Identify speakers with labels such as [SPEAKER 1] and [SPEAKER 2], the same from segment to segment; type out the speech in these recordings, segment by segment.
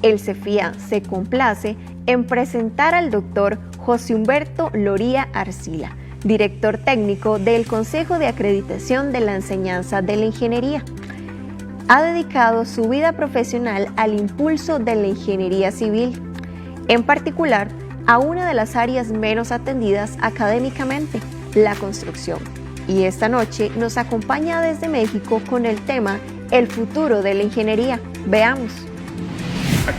[SPEAKER 1] El CEFIA se complace en presentar al doctor José Humberto Loría Arcila, director técnico del Consejo de Acreditación de la Enseñanza de la Ingeniería. Ha dedicado su vida profesional al impulso de la ingeniería civil, en particular a una de las áreas menos atendidas académicamente, la construcción. Y esta noche nos acompaña desde México con el tema El futuro de la ingeniería. Veamos.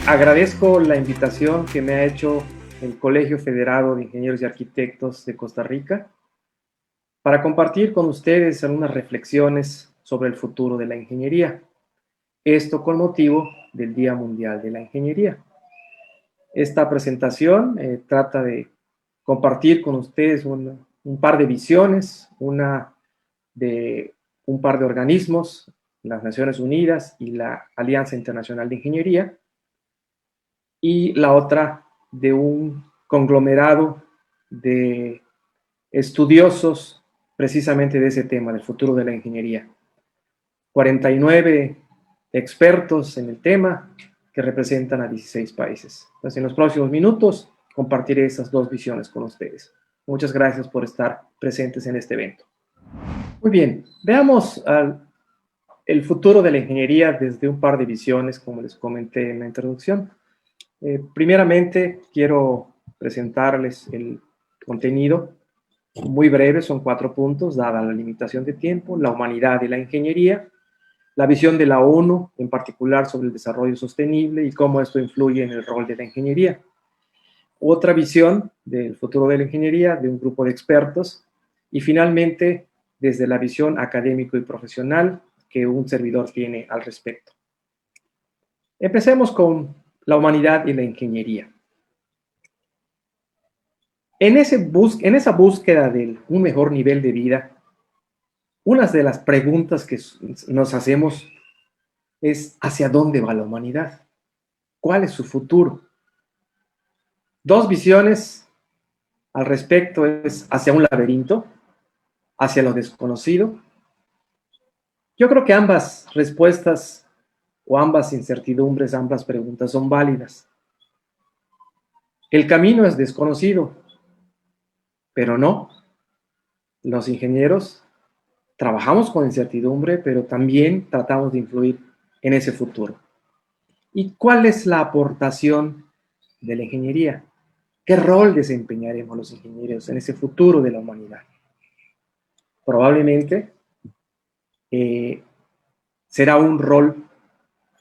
[SPEAKER 2] Agradezco la invitación que me ha hecho el Colegio Federado de Ingenieros y Arquitectos de Costa Rica para compartir con ustedes algunas reflexiones sobre el futuro de la ingeniería. Esto con motivo del Día Mundial de la Ingeniería. Esta presentación trata de compartir con ustedes un par de visiones, una de un par de organismos, las Naciones Unidas y la Alianza Internacional de Ingeniería, y la otra de un conglomerado de estudiosos precisamente de ese tema, del futuro de la ingeniería. 49 expertos en el tema que representan a 16 países. Entonces, en los próximos minutos compartiré esas dos visiones con ustedes. Muchas gracias por estar presentes en este evento. Muy bien, veamos el futuro de la ingeniería desde un par de visiones, como les comenté en la introducción. Primeramente, quiero presentarles el contenido muy breve, son 4 puntos, dada la limitación de tiempo: la humanidad y la ingeniería, la visión de la ONU, en particular sobre el desarrollo sostenible y cómo esto influye en el rol de la ingeniería. Otra visión del futuro de la ingeniería de un grupo de expertos. Y finalmente, desde la visión académico y profesional que un servidor tiene al respecto. Empecemos con la humanidad y la ingeniería. En esa búsqueda de un mejor nivel de vida, una de las preguntas que nos hacemos es: ¿hacia dónde va la humanidad? ¿Cuál es su futuro? Dos visiones al respecto es: hacia un laberinto, hacia lo desconocido. Yo creo que ambas respuestas o ambas incertidumbres, ambas preguntas son válidas. El camino es desconocido, pero no. Los ingenieros trabajamos con incertidumbre, pero también tratamos de influir en ese futuro. ¿Y cuál es la aportación de la ingeniería? ¿Qué rol desempeñaremos los ingenieros en ese futuro de la humanidad? Probablemente será un rol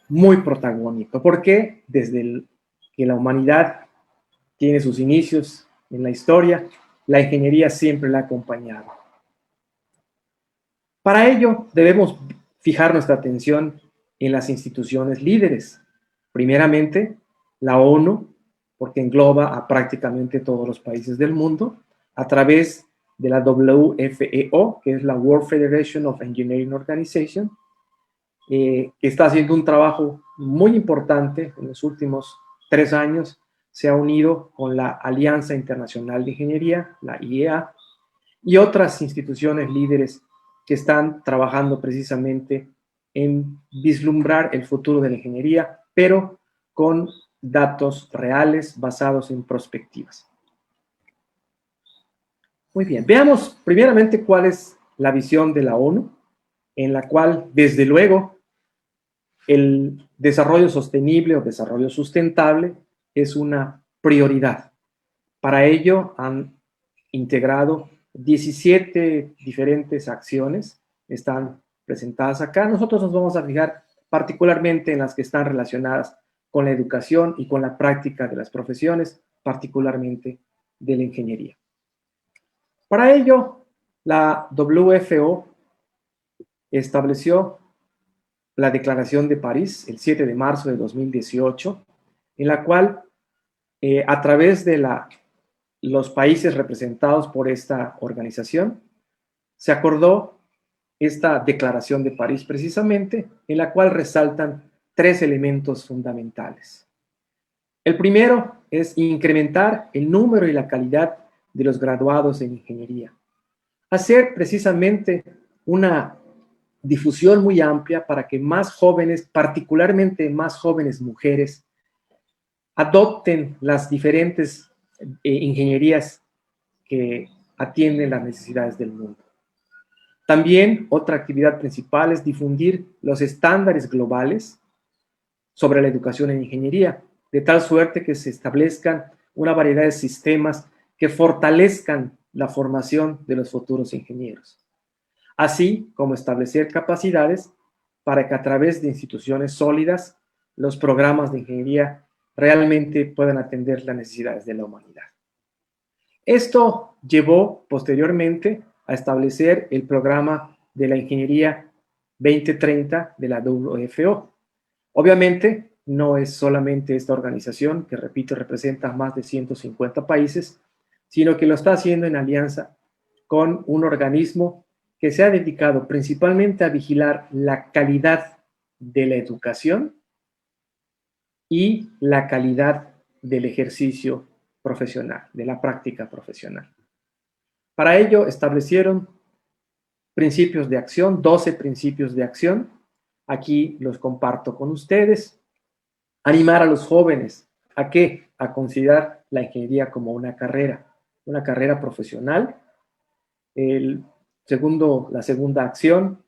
[SPEAKER 2] muy protagónico, porque desde que la humanidad tiene sus inicios en la historia, la ingeniería siempre la ha acompañado. Para ello, debemos fijar nuestra atención en las instituciones líderes. Primeramente, la ONU, porque engloba a prácticamente todos los países del mundo, a través de la WFEO, que es la World Federation of Engineering Organization, que está haciendo un trabajo muy importante en los últimos 3 años. Se ha unido con la Alianza Internacional de Ingeniería, la IEA, y otras instituciones líderes que están trabajando precisamente en vislumbrar el futuro de la ingeniería, pero con datos reales basados en perspectivas. Muy bien, veamos primeramente cuál es la visión de la ONU, en la cual, desde luego, el desarrollo sostenible o desarrollo sustentable es una prioridad. Para ello han integrado 17 diferentes acciones, están presentadas acá. Nosotros nos vamos a fijar particularmente en las que están relacionadas con la educación y con la práctica de las profesiones, particularmente de la ingeniería. Para ello, la WFO estableció la Declaración de París el 7 de marzo de 2018, en la cual, a través de los países representados por esta organización, se acordó esta Declaración de París precisamente, en la cual resaltan 3 elementos fundamentales. El primero es incrementar el número y la calidad de los graduados en ingeniería. Hacer precisamente una difusión muy amplia para que más jóvenes, particularmente más jóvenes mujeres, adopten las diferentes ingenierías que atienden las necesidades del mundo. También otra actividad principal es difundir los estándares globales sobre la educación en ingeniería, de tal suerte que se establezcan una variedad de sistemas que fortalezcan la formación de los futuros ingenieros, así como establecer capacidades para que a través de instituciones sólidas los programas de ingeniería realmente puedan atender las necesidades de la humanidad. Esto llevó posteriormente a establecer el programa de la Ingeniería 2030 de la WFO. Obviamente, no es solamente esta organización, que repito, representa más de 150 países, sino que lo está haciendo en alianza con un organismo que se ha dedicado principalmente a vigilar la calidad de la educación y la calidad del ejercicio profesional, de la práctica profesional. Para ello establecieron principios de acción, 12 principios de acción. Aquí los comparto con ustedes. Animar a los jóvenes ¿a qué? A considerar la ingeniería como una carrera profesional. La segunda acción,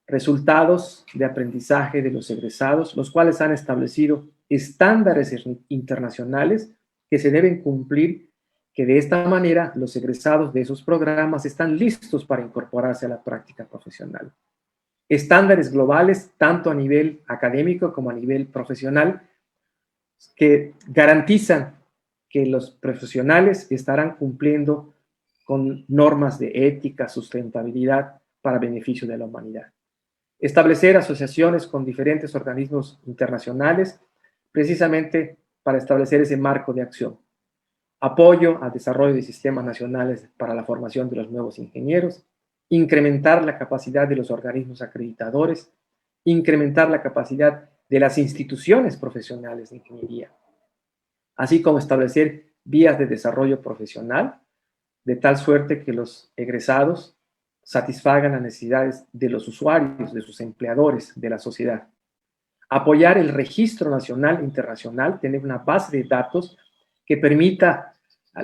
[SPEAKER 2] resultados de aprendizaje de los egresados, los cuales han establecido estándares internacionales que se deben cumplir, que de esta manera los egresados de esos programas están listos para incorporarse a la práctica profesional. Estándares globales, tanto a nivel académico como a nivel profesional, que garantizan que los profesionales estarán cumpliendo con normas de ética, sustentabilidad para beneficio de la humanidad. Establecer asociaciones con diferentes organismos internacionales, precisamente para establecer ese marco de acción. Apoyo al desarrollo de sistemas nacionales para la formación de los nuevos ingenieros, incrementar la capacidad de los organismos acreditadores, incrementar la capacidad de las instituciones profesionales de ingeniería, así como establecer vías de desarrollo profesional, de tal suerte que los egresados satisfagan las necesidades de los usuarios, de sus empleadores, de la sociedad. Apoyar el registro nacional e internacional, tener una base de datos que permita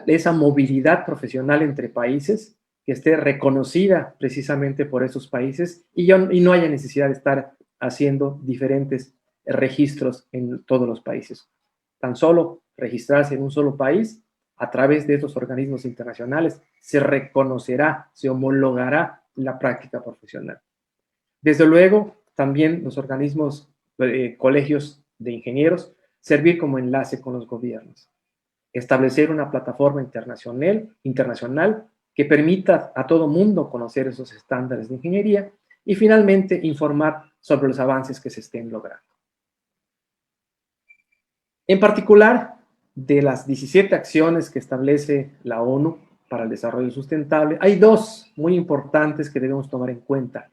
[SPEAKER 2] esa movilidad profesional entre países, que esté reconocida precisamente por esos países y no haya necesidad de estar haciendo diferentes registros en todos los países. Tan solo registrarse en un solo país, a través de estos organismos internacionales, se reconocerá, se homologará la práctica profesional. Desde luego, también los organismos, colegios de ingenieros, servir como enlace con los gobiernos. Establecer una plataforma internacional que permita a todo mundo conocer esos estándares de ingeniería y finalmente informar sobre los avances que se estén logrando. En particular, de las 17 acciones que establece la ONU para el desarrollo sustentable, hay dos muy importantes que debemos tomar en cuenta.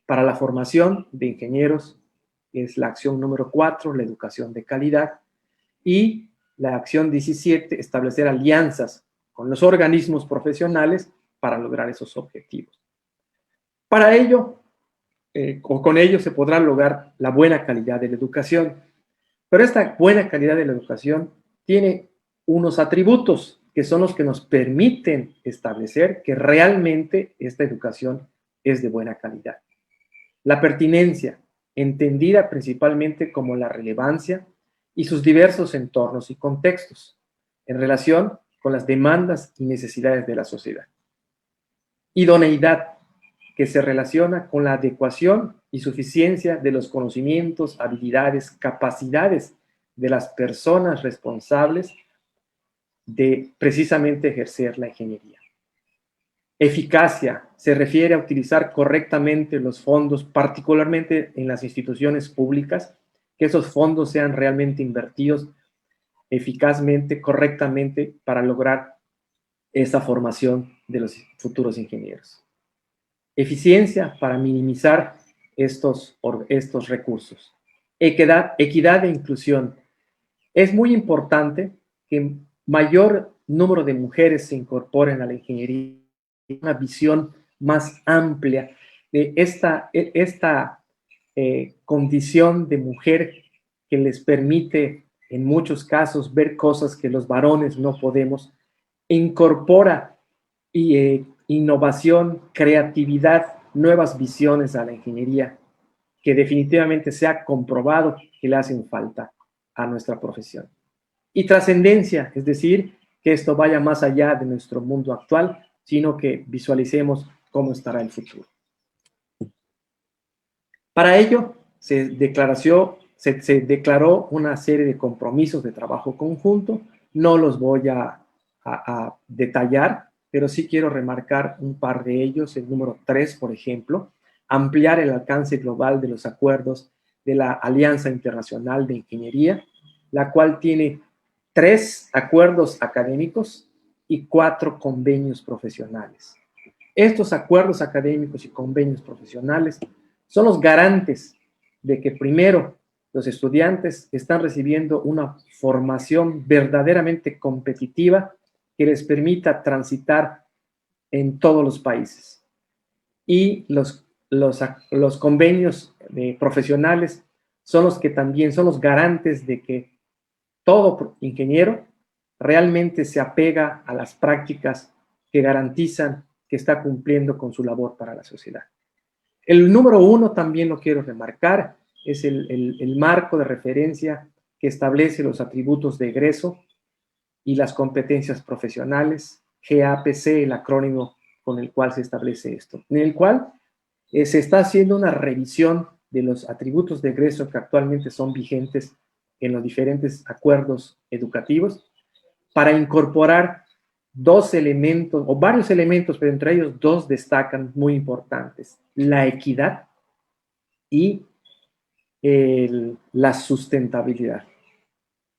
[SPEAKER 2] Para la formación de ingenieros es la acción número 4, la educación de calidad, y la acción 17, establecer alianzas con los organismos profesionales para lograr esos objetivos. Para ello, con ello se podrá lograr la buena calidad de la educación. Pero esta buena calidad de la educación tiene unos atributos que son los que nos permiten establecer que realmente esta educación es de buena calidad. La pertinencia, entendida principalmente como la relevancia y sus diversos entornos y contextos en relación con las demandas y necesidades de la sociedad. Idoneidad, que se relaciona con la adecuación y suficiencia de los conocimientos, habilidades, capacidades de las personas responsables de precisamente ejercer la ingeniería. Eficacia se refiere a utilizar correctamente los fondos, particularmente en las instituciones públicas, que esos fondos sean realmente invertidos eficazmente, correctamente, para lograr esa formación de los futuros ingenieros. Eficiencia para minimizar estos recursos. Equidad e inclusión. Es muy importante que mayor número de mujeres se incorporen a la ingeniería, una visión más amplia de esta condición de mujer que les permite en muchos casos, ver cosas que los varones no podemos, incorpora innovación, creatividad, nuevas visiones a la ingeniería, que definitivamente se ha comprobado que le hacen falta a nuestra profesión. Y trascendencia, es decir, que esto vaya más allá de nuestro mundo actual, sino que visualicemos cómo estará el futuro. Para ello, se declaró una serie de compromisos de trabajo conjunto. No los voy a detallar, pero sí quiero remarcar un par de ellos. El número 3, por ejemplo, ampliar el alcance global de los acuerdos de la Alianza Internacional de Ingeniería, la cual tiene 3 acuerdos académicos y 4 convenios profesionales. Estos acuerdos académicos y convenios profesionales son los garantes de que, primero, los estudiantes están recibiendo una formación verdaderamente competitiva que les permita transitar en todos los países. Y los convenios profesionales son los que también son los garantes de que todo ingeniero realmente se apega a las prácticas que garantizan que está cumpliendo con su labor para la sociedad. El número 1 también lo quiero remarcar, es el marco de referencia que establece los atributos de egreso y las competencias profesionales, GAPC, el acrónimo con el cual se establece esto, en el cual se está haciendo una revisión de los atributos de egreso que actualmente son vigentes en los diferentes acuerdos educativos para incorporar 2 elementos, o varios elementos, pero entre ellos 2 destacan muy importantes: la equidad y la sustentabilidad.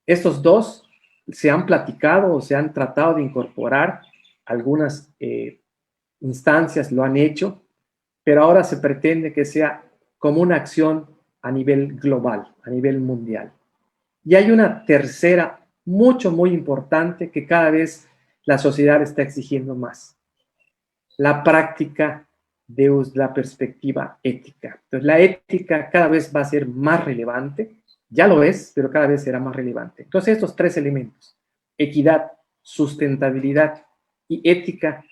[SPEAKER 2] Estos 2 se han platicado o se han tratado de incorporar, algunas instancias lo han hecho, pero ahora se pretende que sea como una acción a nivel global, a nivel mundial. Y hay una tercera, muy importante, que cada vez la sociedad está exigiendo más: la práctica de la perspectiva ética. Entonces, la ética cada vez va a ser más relevante, ya lo es, pero cada vez será más relevante. Entonces, estos 3 elementos, equidad, sustentabilidad y ética,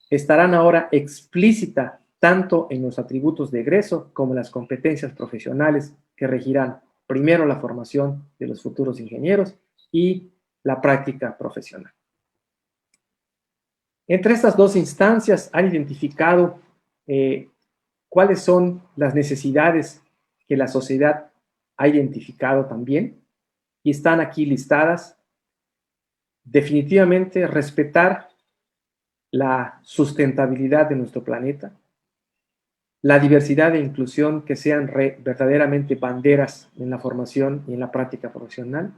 [SPEAKER 2] estarán ahora explícita tanto en los atributos de egreso como en las competencias profesionales que regirán primero la formación de los futuros ingenieros y la práctica profesional. Entre estas 2 instancias han identificado cuáles son las necesidades que la sociedad ha identificado también, y están aquí listadas. Definitivamente, respetar la sustentabilidad de nuestro planeta, la diversidad e inclusión que sean verdaderamente banderas en la formación y en la práctica profesional,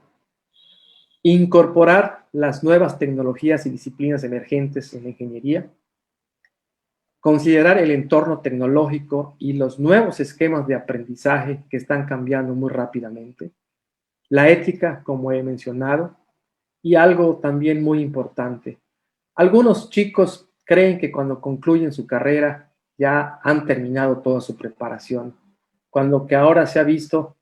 [SPEAKER 2] incorporar las nuevas tecnologías y disciplinas emergentes en la ingeniería, considerar el entorno tecnológico y los nuevos esquemas de aprendizaje que están cambiando muy rápidamente, la ética, como he mencionado, y algo también muy importante: algunos chicos creen que cuando concluyen su carrera ya han terminado toda su preparación, cuando que ahora se ha visto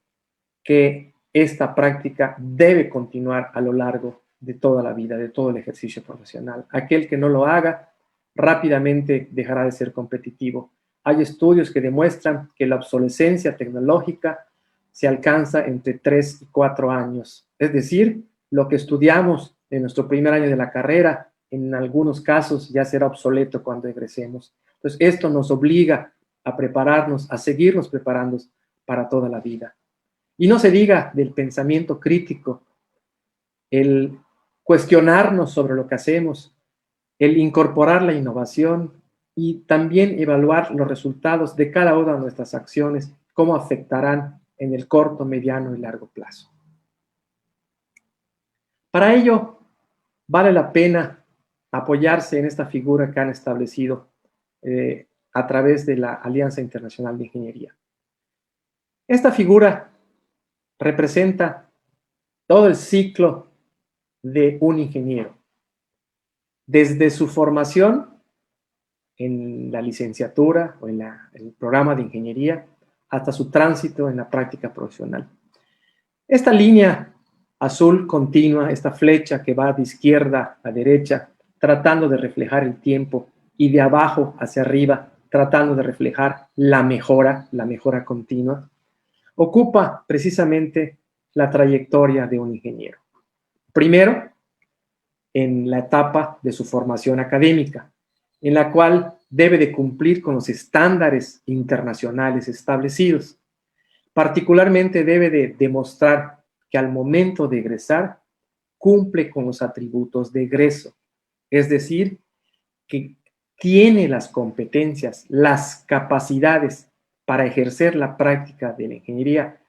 [SPEAKER 2] que esta práctica debe continuar a lo largo de toda la vida, de todo el ejercicio profesional. Aquel que no lo haga rápidamente dejará de ser competitivo. Hay estudios que demuestran que la obsolescencia tecnológica se alcanza entre 3 y 4 años. Es decir, lo que estudiamos en nuestro primer año de la carrera, en algunos casos ya será obsoleto cuando egresemos. Entonces, esto nos obliga a prepararnos, a seguirnos preparando para toda la vida. Y no se diga del pensamiento crítico, el cuestionarnos sobre lo que hacemos, el incorporar la innovación y también evaluar los resultados de cada una de nuestras acciones, cómo afectarán en el corto, mediano y largo plazo. Para ello, vale la pena apoyarse en esta figura que han establecido a través de la Alianza Internacional de Ingeniería. Esta figura representa todo el ciclo de un ingeniero, desde su formación en la licenciatura o en el programa de ingeniería hasta su tránsito en la práctica profesional. Esta línea Azul continua, esta flecha que va de izquierda a derecha, tratando de reflejar el tiempo, y de abajo hacia arriba, tratando de reflejar la mejora continua, ocupa precisamente la trayectoria de un ingeniero. Primero, en la etapa de su formación académica, en la cual debe de cumplir con los estándares internacionales establecidos. Particularmente debe de demostrar que al momento de egresar cumple con los atributos de egreso, es decir, que tiene las competencias, las capacidades para ejercer la práctica de la ingeniería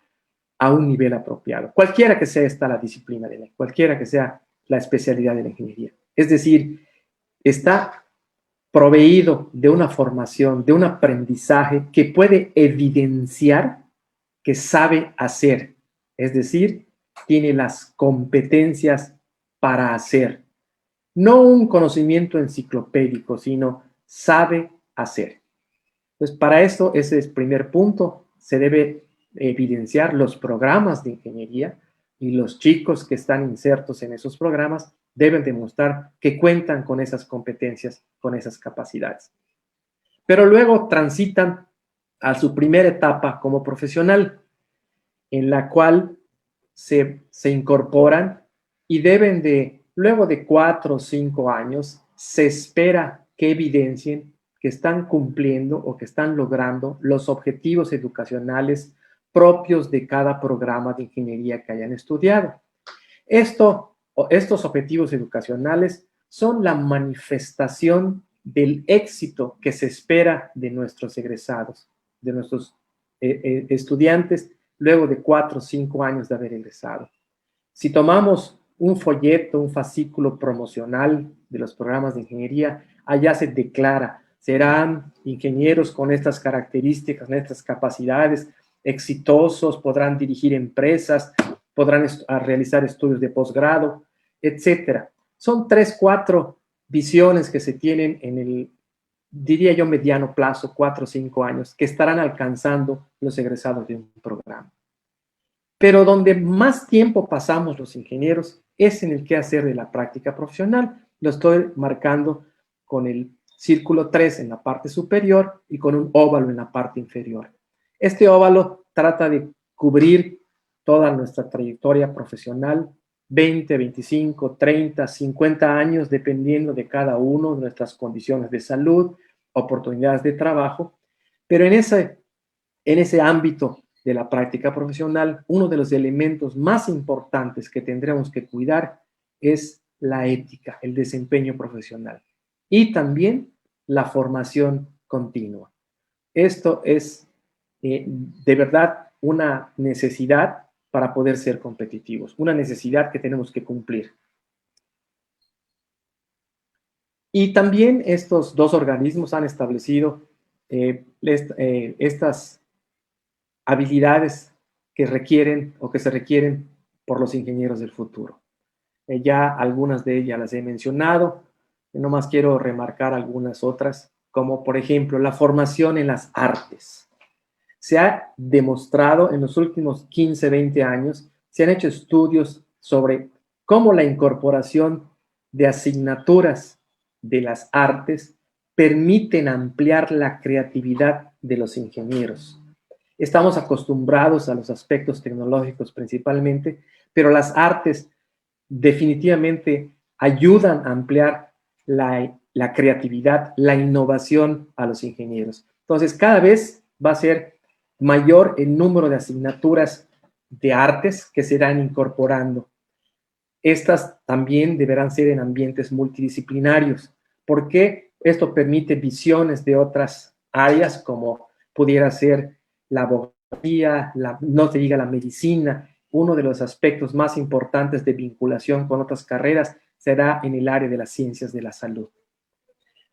[SPEAKER 2] a un nivel apropiado, cualquiera que sea esta la disciplina de la, cualquiera que sea la especialidad de la ingeniería. Es decir, está proveído de una formación, de un aprendizaje que puede evidenciar que sabe hacer, es decir, tiene las competencias para hacer. No un conocimiento enciclopédico, sino sabe hacer. Entonces, para esto, ese es el primer punto, se debe evidenciar los programas de ingeniería y los chicos que están insertos en esos programas deben demostrar que cuentan con esas competencias, con esas capacidades. Pero luego transitan a su primera etapa como profesional, en la cual se incorporan y deben de, luego de 4 o 5 años, se espera que evidencien que están cumpliendo o que están logrando los objetivos educacionales propios de cada programa de ingeniería que hayan estudiado. Estos objetivos educacionales son la manifestación del éxito que se espera de nuestros egresados, de nuestros estudiantes, luego de 4 o 5 años de haber egresado. Si tomamos un folleto, un fascículo promocional de los programas de ingeniería, allá se declara, serán ingenieros con estas características, estas capacidades, exitosos, podrán dirigir empresas, podrán realizar estudios de posgrado, etcétera. Son 3, 4 visiones que se tienen en el, diría yo, mediano plazo, 4 o 5 años, que estarán alcanzando los egresados de un programa. Pero donde más tiempo pasamos los ingenieros es en el quehacer de la práctica profesional. Lo estoy marcando con el círculo 3 en la parte superior y con un óvalo en la parte inferior. Este óvalo trata de cubrir toda nuestra trayectoria profesional, 20, 25, 30, 50 años, dependiendo de cada uno, de nuestras condiciones de salud, oportunidades de trabajo, pero en ese ámbito de la práctica profesional, uno de los elementos más importantes que tendremos que cuidar es la ética, el desempeño profesional y también la formación continua. Esto es de verdad una necesidad para poder ser competitivos, una necesidad que tenemos que cumplir. Y también estos dos organismos han establecido estas habilidades que requieren o que se requieren por los ingenieros del futuro. Ya algunas de ellas las he mencionado, nomás quiero remarcar algunas otras, como por ejemplo la formación en las artes. Se ha demostrado en los últimos 15, 20 años, se han hecho estudios sobre cómo la incorporación de asignaturas de las artes permiten ampliar la creatividad de los ingenieros. Estamos acostumbrados a los aspectos tecnológicos principalmente, pero las artes definitivamente ayudan a ampliar la creatividad, la innovación a los ingenieros. Entonces, cada vez va a ser mayor el número de asignaturas de artes que se irán incorporando. Estas también deberán ser en ambientes multidisciplinarios, porque esto permite visiones de otras áreas, como pudiera ser la abogacía, no se diga la medicina. Uno de los aspectos más importantes de vinculación con otras carreras será en el área de las ciencias de la salud.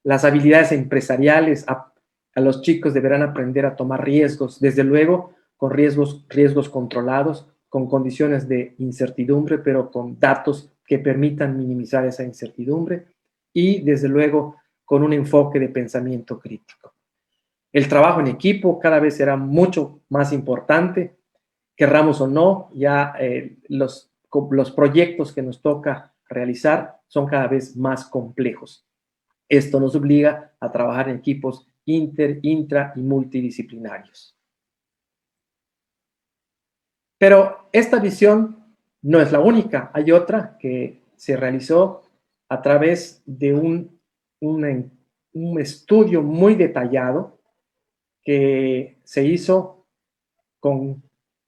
[SPEAKER 2] Las habilidades empresariales, a los chicos deberán aprender a tomar riesgos, desde luego con riesgos controlados, con condiciones de incertidumbre, pero con datos que permitan minimizar esa incertidumbre y, desde luego, con un enfoque de pensamiento crítico. El trabajo en equipo cada vez será mucho más importante, querramos o no, ya los los proyectos que nos toca realizar son cada vez más complejos. Esto nos obliga a trabajar en equipos inter, intra y multidisciplinarios. Pero esta visión no es la única. Hay otra que se realizó a través de un estudio muy detallado que se hizo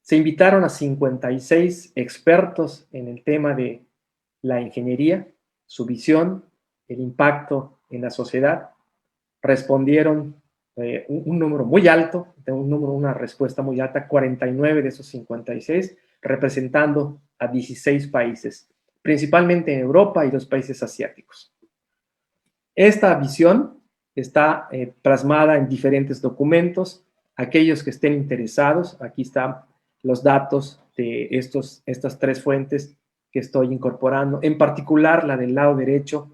[SPEAKER 2] se invitaron a 56 expertos en el tema de la ingeniería, su visión, el impacto en la sociedad. Respondieron un número muy alto, una respuesta muy alta, 49 de esos 56, representando a 16 países, principalmente en Europa y los países asiáticos. Esta visión está plasmada en diferentes documentos. Aquellos que estén interesados, aquí están los datos de estas tres fuentes que estoy incorporando, en particular la del lado derecho,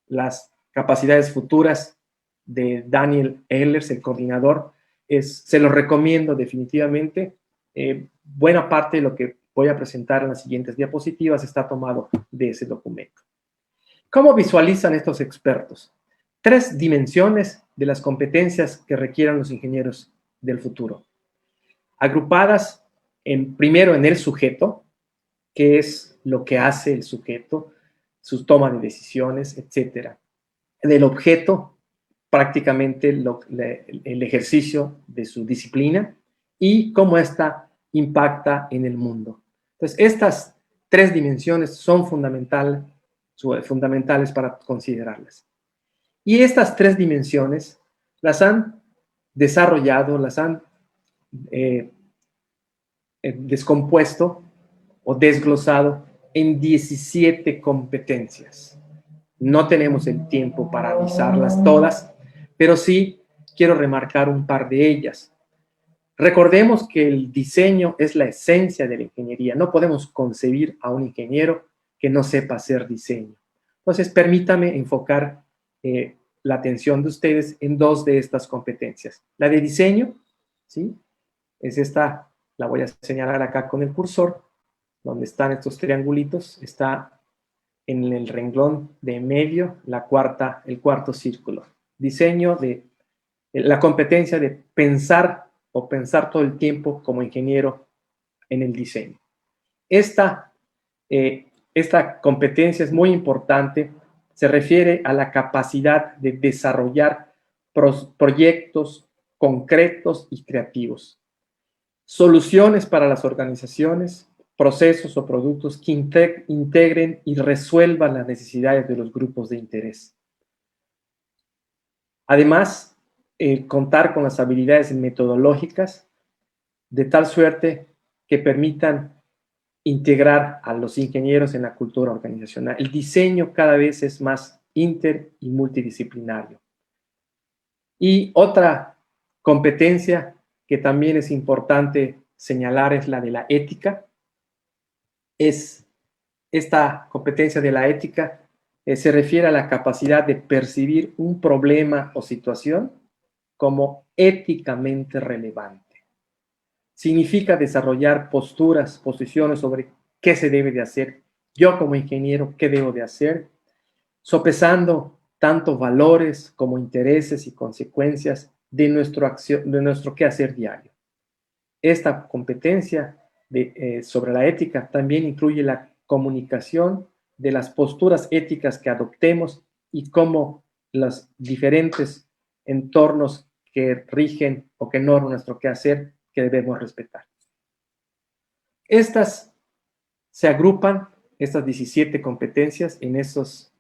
[SPEAKER 2] las capacidades futuras de Daniel Ehlers, el coordinador. Se los recomiendo definitivamente. Buena parte de lo que voy a presentar en las siguientes diapositivas está tomado de ese documento. ¿Cómo visualizan estos expertos? 3 dimensiones de las competencias que requieran los ingenieros del futuro, agrupadas primero en el sujeto, que es lo que hace el sujeto, su toma de decisiones, etc. Del objeto, prácticamente el ejercicio de su disciplina y cómo ésta impacta en el mundo. Entonces, estas 3 dimensiones son fundamentales para considerarlas. Y estas 3 dimensiones las han desarrollado, las han descompuesto o desglosado en 17 competencias. No tenemos el tiempo para avisarlas todas, pero sí quiero remarcar un par de ellas. Recordemos que el diseño es la esencia de la ingeniería. No podemos concebir a un ingeniero que no sepa hacer diseño. Entonces, permítame enfocar la atención de ustedes en 2 de estas competencias. La de diseño, ¿sí? Es esta, la voy a señalar acá con el cursor, donde están estos triangulitos, está en el renglón de medio, el cuarto círculo. Diseño de la competencia de pensar todo el tiempo como ingeniero en el diseño. Esta competencia es muy importante, se refiere a la capacidad de desarrollar proyectos concretos y creativos, soluciones para las organizaciones, procesos o productos que integren y resuelvan las necesidades de los grupos de interés. Además, contar con las habilidades metodológicas de tal suerte que permitan integrar a los ingenieros en la cultura organizacional. El diseño cada vez es más inter y multidisciplinario. Y otra competencia que también es importante señalar es la de la ética. Esta competencia de la ética se refiere a la capacidad de percibir un problema o situación como éticamente relevante. Significa desarrollar posiciones sobre qué se debe de hacer. Yo como ingeniero, ¿qué debo de hacer? Sopesando tanto valores como intereses y consecuencias de nuestro quehacer diario. Esta competencia sobre la ética también incluye la comunicación de las posturas éticas que adoptemos y cómo los diferentes entornos que rigen o que norman nuestro quehacer que debemos respetar. Estas se agrupan, estas 17 competencias, en estas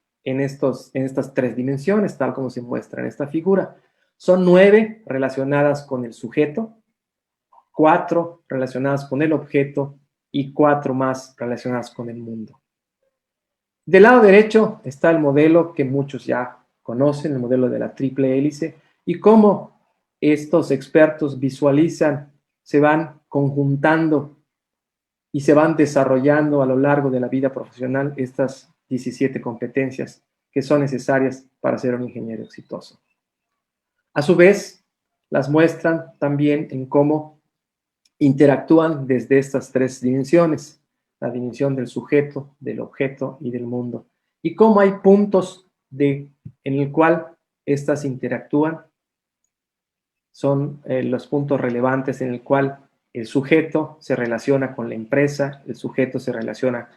[SPEAKER 2] 3 dimensiones, tal como se muestra en esta figura. Son 9 relacionadas con el sujeto, 4 relacionadas con el objeto y 4 más relacionadas con el mundo. Del lado derecho está el modelo que muchos ya conocen, el modelo de la triple hélice, y cómo estos expertos visualizan, se van conjuntando y se van desarrollando a lo largo de la vida profesional estas 17 competencias que son necesarias para ser un ingeniero exitoso. A su vez, las muestran también en cómo interactúan desde estas 3 dimensiones. la dimensión del sujeto, del objeto y del mundo. Y cómo hay puntos en el cual estas interactúan, son los puntos relevantes en el cual el sujeto se relaciona con la empresa, el sujeto se relaciona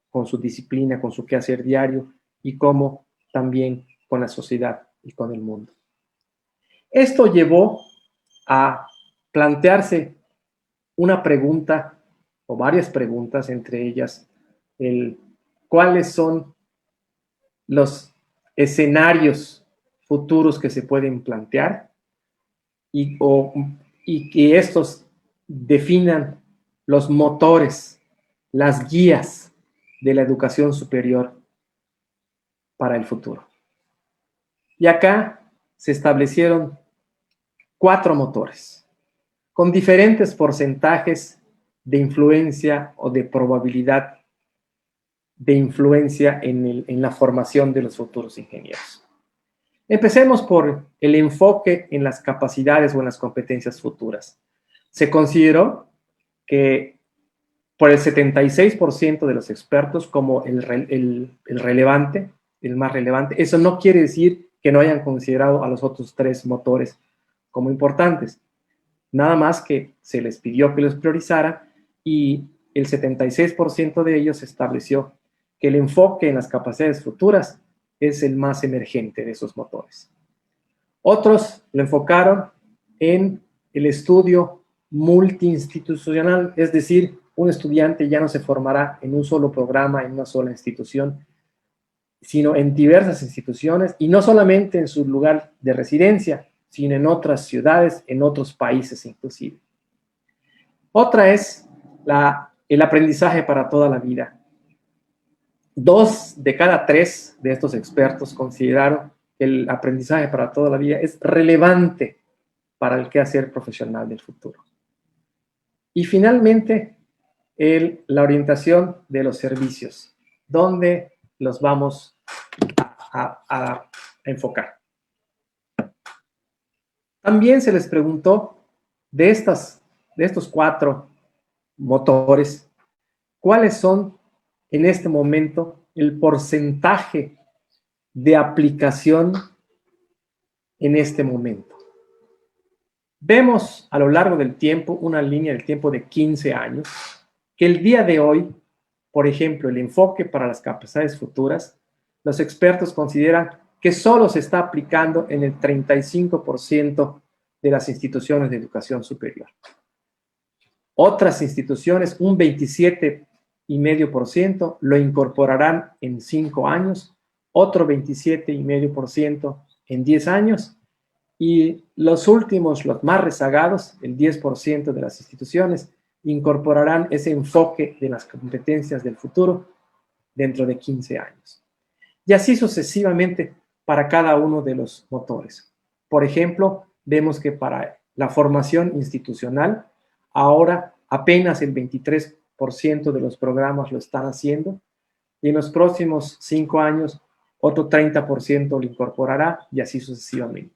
[SPEAKER 2] con su disciplina, con su quehacer diario y cómo también con la sociedad y con el mundo. Esto llevó a plantearse una pregunta o varias preguntas, entre ellas cuáles son los escenarios futuros que se pueden plantear y que estos definan los motores, las guías de la educación superior para el futuro. Y acá se establecieron 4 motores, con diferentes porcentajes de influencia o de probabilidad de influencia en la formación de los futuros ingenieros. Empecemos por el enfoque en las capacidades o en las competencias futuras. Se consideró que por el 76% de los expertos como el relevante, el más relevante. Eso no quiere decir que no hayan considerado a los otros 3 motores como importantes. Nada más que se les pidió que los priorizara y el 76% de ellos estableció que el enfoque en las capacidades futuras es el más emergente de esos motores. Otros lo enfocaron en el estudio multiinstitucional, es decir, un estudiante ya no se formará en un solo programa, en una sola institución, sino en diversas instituciones y no solamente en su lugar de residencia, sino en otras ciudades, en otros países inclusive. Otra es el aprendizaje para toda la vida. 2 de cada 3 de estos expertos consideraron que el aprendizaje para toda la vida es relevante para el quehacer profesional del futuro. Y finalmente, la orientación de los servicios, donde los vamos a enfocar. También se les preguntó de estos 4 motores, ¿cuáles son en este momento el porcentaje de aplicación en este momento? Vemos a lo largo del tiempo una línea del tiempo de 15 años, que el día de hoy, por ejemplo, el enfoque para las capacidades futuras, los expertos consideran que solo se está aplicando en el 35% de las instituciones de educación superior. Otras instituciones, un 27,5%, lo incorporarán en 5 años, otro 27,5% en 10 años, y los últimos, los más rezagados, el 10% de las instituciones, incorporarán ese enfoque de las competencias del futuro dentro de 15 años. Y así sucesivamente para cada uno de los motores. Por ejemplo, vemos que para la formación institucional, ahora apenas el 23% de los programas lo están haciendo, y en los próximos 5 años otro 30% lo incorporará, y así sucesivamente.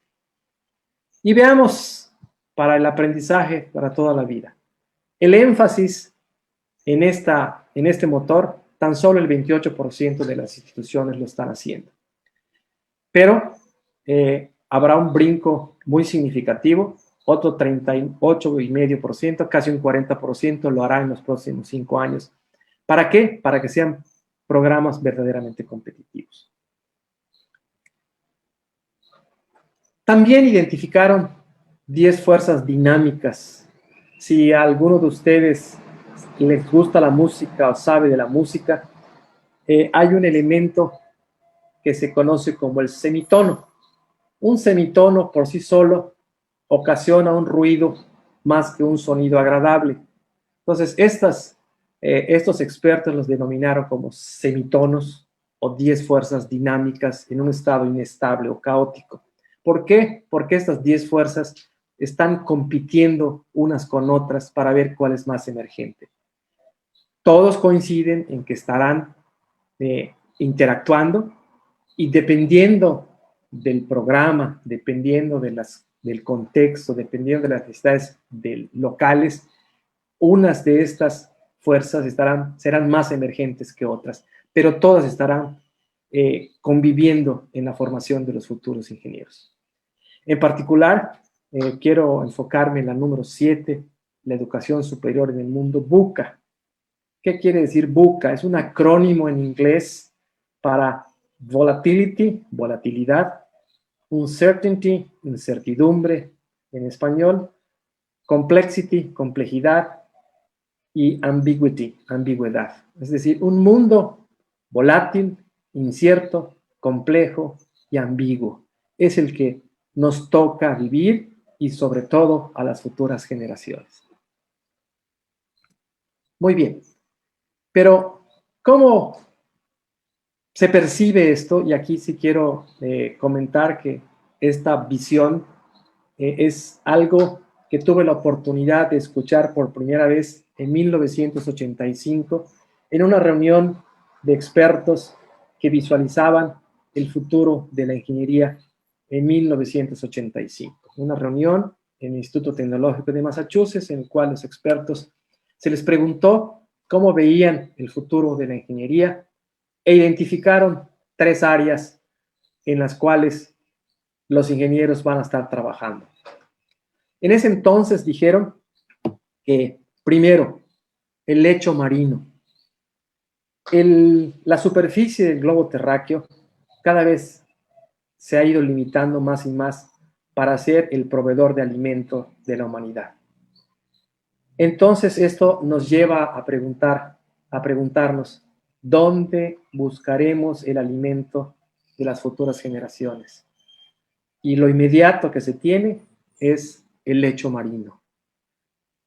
[SPEAKER 2] Y veamos para el aprendizaje para toda la vida. El énfasis en este motor, tan solo el 28% de las instituciones lo están haciendo. Pero habrá un brinco muy significativo, otro 38,5%, casi un 40% lo hará en los próximos 5 años. ¿Para qué? Para que sean programas verdaderamente competitivos. También identificaron 10 fuerzas dinámicas. Si a alguno de ustedes les gusta la música o sabe de la música, hay un elemento que se conoce como el semitono. Un semitono por sí solo ocasiona un ruido más que un sonido agradable. Entonces, estos expertos los denominaron como semitonos o 10 fuerzas dinámicas en un estado inestable o caótico. ¿Por qué? Porque estas 10 fuerzas están compitiendo unas con otras para ver cuál es más emergente. Todos coinciden en que estarán interactuando, y dependiendo del programa, dependiendo del contexto, dependiendo de las necesidades locales, unas de estas fuerzas serán más emergentes que otras, pero todas estarán conviviendo en la formación de los futuros ingenieros. En particular, quiero enfocarme en la número 7, la educación superior en el mundo, BUCA. ¿Qué quiere decir BUCA? Es un acrónimo en inglés para volatility, volatilidad, uncertainty, incertidumbre en español, complexity, complejidad, y ambiguity, ambigüedad. Es decir, un mundo volátil, incierto, complejo y ambiguo. Es el que nos toca vivir y sobre todo a las futuras generaciones. Muy bien, pero ¿cómo se percibe esto? Y aquí sí quiero comentar que esta visión es algo que tuve la oportunidad de escuchar por primera vez en 1985 en una reunión de expertos que visualizaban el futuro de la ingeniería en 1985. Una reunión en el Instituto Tecnológico de Massachusetts en el cual los expertos se les preguntó cómo veían el futuro de la ingeniería e identificaron 3 áreas en las cuales los ingenieros van a estar trabajando. En ese entonces dijeron que, primero, el lecho marino. La superficie del globo terráqueo cada vez se ha ido limitando más y más para ser el proveedor de alimento de la humanidad. Entonces, esto nos lleva a preguntarnos, ¿dónde buscaremos el alimento de las futuras generaciones? Y lo inmediato que se tiene es el lecho marino.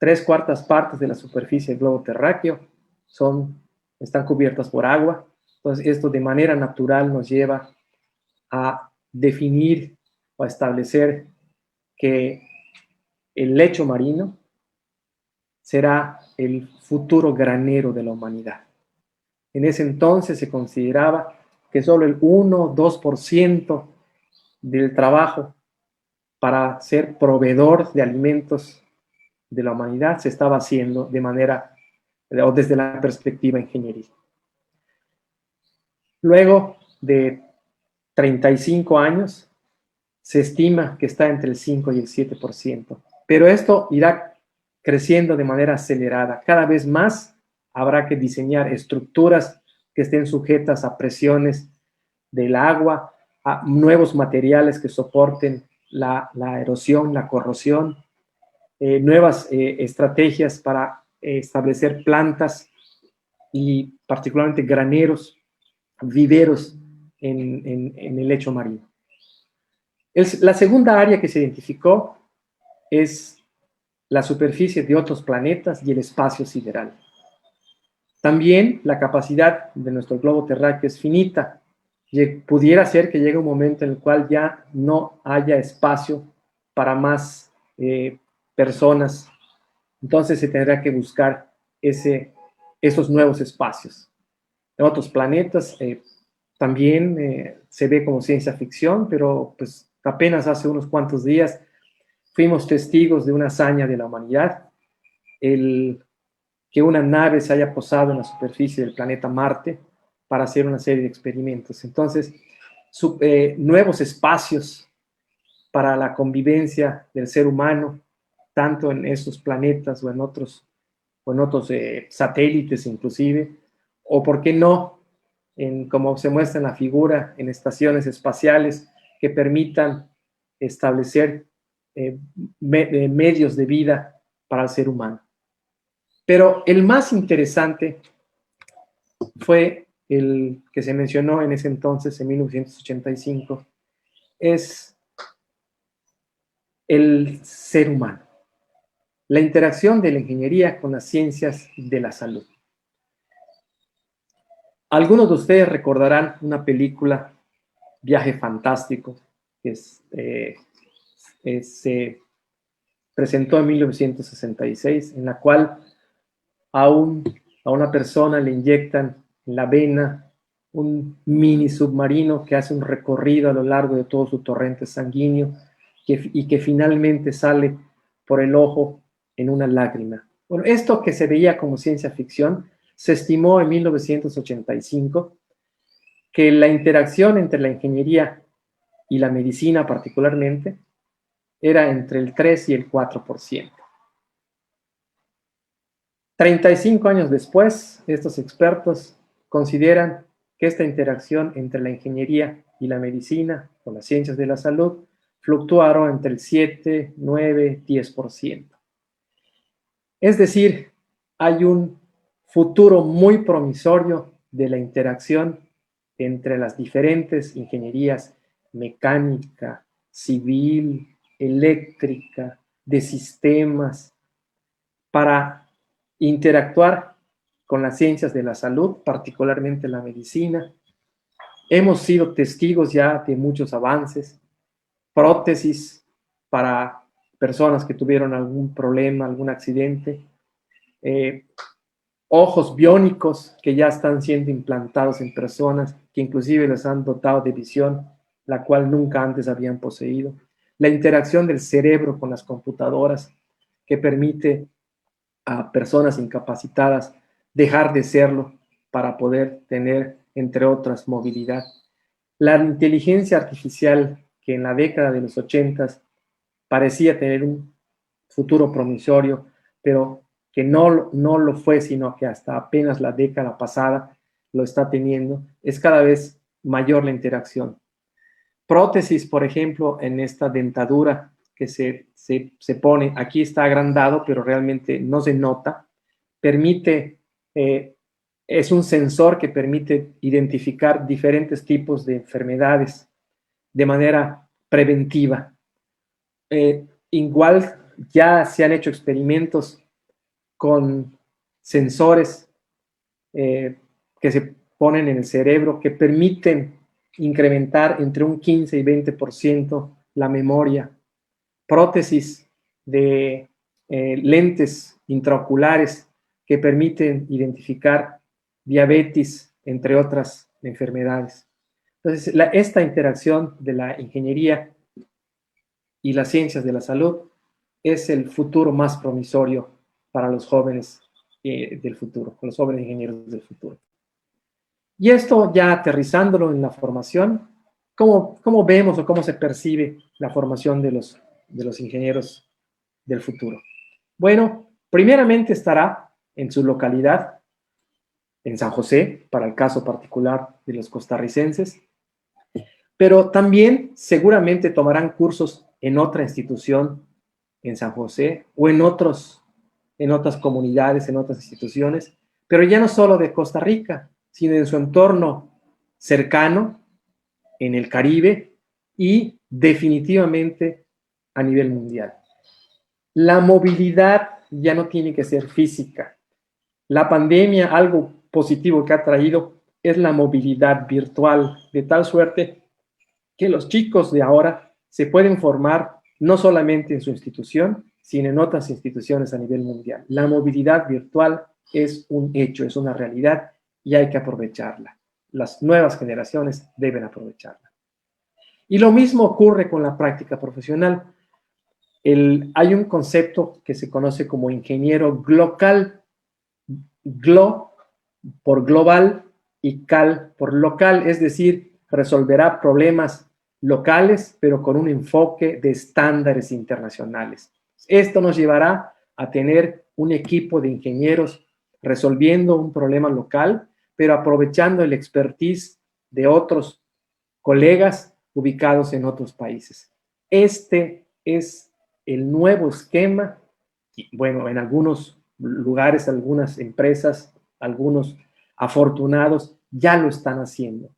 [SPEAKER 2] 3/4 partes de la superficie del globo terráqueo están cubiertas por agua. Entonces, esto de manera natural nos lleva a definir o a establecer que el lecho marino será el futuro granero de la humanidad. En ese entonces se consideraba que solo el 1 o 2% del trabajo para ser proveedor de alimentos de la humanidad se estaba haciendo de manera o desde la perspectiva ingenieril. Luego de 35 años, se estima que está entre el 5 y el 7%, pero esto irá creciendo de manera acelerada. Cada vez más habrá que diseñar estructuras que estén sujetas a presiones del agua, a nuevos materiales que soporten la erosión, la corrosión, nuevas estrategias para establecer plantas y particularmente graneros, viveros en el lecho marino. La segunda área que se identificó es la superficie de otros planetas y el espacio sideral. También la capacidad de nuestro globo terráqueo es finita. Pudiera ser que llegue un momento en el cual ya no haya espacio para más personas. Entonces se tendrá que buscar esos nuevos espacios. En otros planetas también se ve como ciencia ficción, pero pues apenas hace unos cuantos días fuimos testigos de una hazaña de la humanidad, que una nave se haya posado en la superficie del planeta Marte para hacer una serie de experimentos. Entonces, nuevos espacios para la convivencia del ser humano, tanto en esos planetas o en otros satélites inclusive, o por qué no, como se muestra en la figura, en estaciones espaciales que permitan establecer medios de vida para el ser humano. Pero el más interesante fue el que se mencionó en ese entonces, en 1985, es el ser humano, la interacción de la ingeniería con las ciencias de la salud. Algunos de ustedes recordarán una película, Viaje Fantástico, que se presentó en 1966, en la cual a una persona le inyectan en la vena un mini submarino que hace un recorrido a lo largo de todo su torrente sanguíneo y que finalmente sale por el ojo en una lágrima. Bueno, esto que se veía como ciencia ficción, se estimó en 1985 que la interacción entre la ingeniería y la medicina particularmente era entre el 3 y el 4%. 35 años después, estos expertos consideran que esta interacción entre la ingeniería y la medicina o las ciencias de la salud fluctuaron entre el 7, 9, 10%. Es decir, hay un futuro muy promisorio de la interacción entre las diferentes ingenierías mecánica, civil, eléctrica, de sistemas, para interactuar con las ciencias de la salud, particularmente la medicina. Hemos sido testigos ya de muchos avances, prótesis para personas que tuvieron algún problema, algún accidente, eh, ojos biónicos que ya están siendo implantados en personas que inclusive les han dotado de visión, la cual nunca antes habían poseído. La interacción del cerebro con las computadoras que permite a personas incapacitadas dejar de serlo para poder tener, entre otras, movilidad. La inteligencia artificial que en la década de los 80 parecía tener un futuro promisorio, pero que no lo fue, sino que hasta apenas la década pasada lo está teniendo, es cada vez mayor la interacción. Prótesis, por ejemplo, en esta dentadura que se pone, aquí está agrandado, pero realmente no se nota, permite, es un sensor que permite identificar diferentes tipos de enfermedades de manera preventiva. Igual ya se han hecho experimentos con sensores que se ponen en el cerebro que permiten incrementar entre un 15 y 20% la memoria. Prótesis de lentes intraoculares que permiten identificar diabetes, entre otras enfermedades. Entonces, esta interacción de la ingeniería y las ciencias de la salud es el futuro más promisorio para los jóvenes del futuro, los jóvenes ingenieros del futuro. Y esto ya aterrizándolo en la formación, ¿cómo vemos o cómo se percibe la formación de los ingenieros del futuro? Bueno, primeramente estará en su localidad, en San José, para el caso particular de los costarricenses, pero también seguramente tomarán cursos en otra institución en San José o en otras comunidades, en otras instituciones, pero ya no solo de Costa Rica, sino en su entorno cercano, en el Caribe y definitivamente a nivel mundial. La movilidad ya no tiene que ser física. La pandemia, algo positivo que ha traído es la movilidad virtual, de tal suerte que los chicos de ahora se pueden formar no solamente en su institución, sino en otras instituciones a nivel mundial. La movilidad virtual es un hecho, es una realidad y hay que aprovecharla. Las nuevas generaciones deben aprovecharla. Y lo mismo ocurre con la práctica profesional. Hay un concepto que se conoce como ingeniero glocal, glo por global y cal por local, es decir, resolverá problemas locales, pero con un enfoque de estándares internacionales. Esto nos llevará a tener un equipo de ingenieros resolviendo un problema local, pero aprovechando el expertise de otros colegas ubicados en otros países. Este es el nuevo esquema, y bueno, en algunos lugares, algunas empresas, algunos afortunados ya lo están haciendo,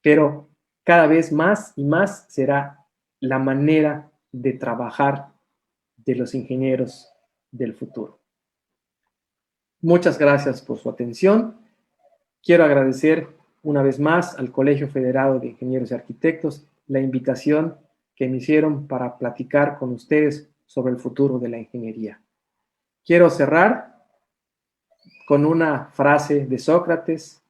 [SPEAKER 2] pero cada vez más y más será la manera de trabajar de los ingenieros del futuro. Muchas gracias por su atención. Quiero agradecer una vez más al Colegio Federado de Ingenieros y Arquitectos la invitación que me hicieron para platicar con ustedes sobre el futuro de la ingeniería. Quiero cerrar con una frase de Sócrates.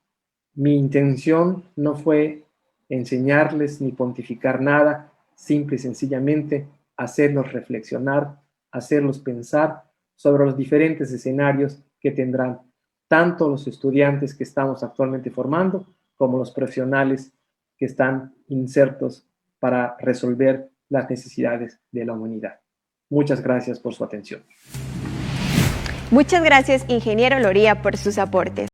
[SPEAKER 2] Mi intención no fue enseñarles ni pontificar nada, simple y sencillamente hacerlos reflexionar, hacerlos pensar sobre los diferentes escenarios que tendrán tanto los estudiantes que estamos actualmente formando como los profesionales que están insertos para resolver las necesidades de la humanidad. Muchas gracias por su atención.
[SPEAKER 1] Muchas gracias, ingeniero Loría, por sus aportes.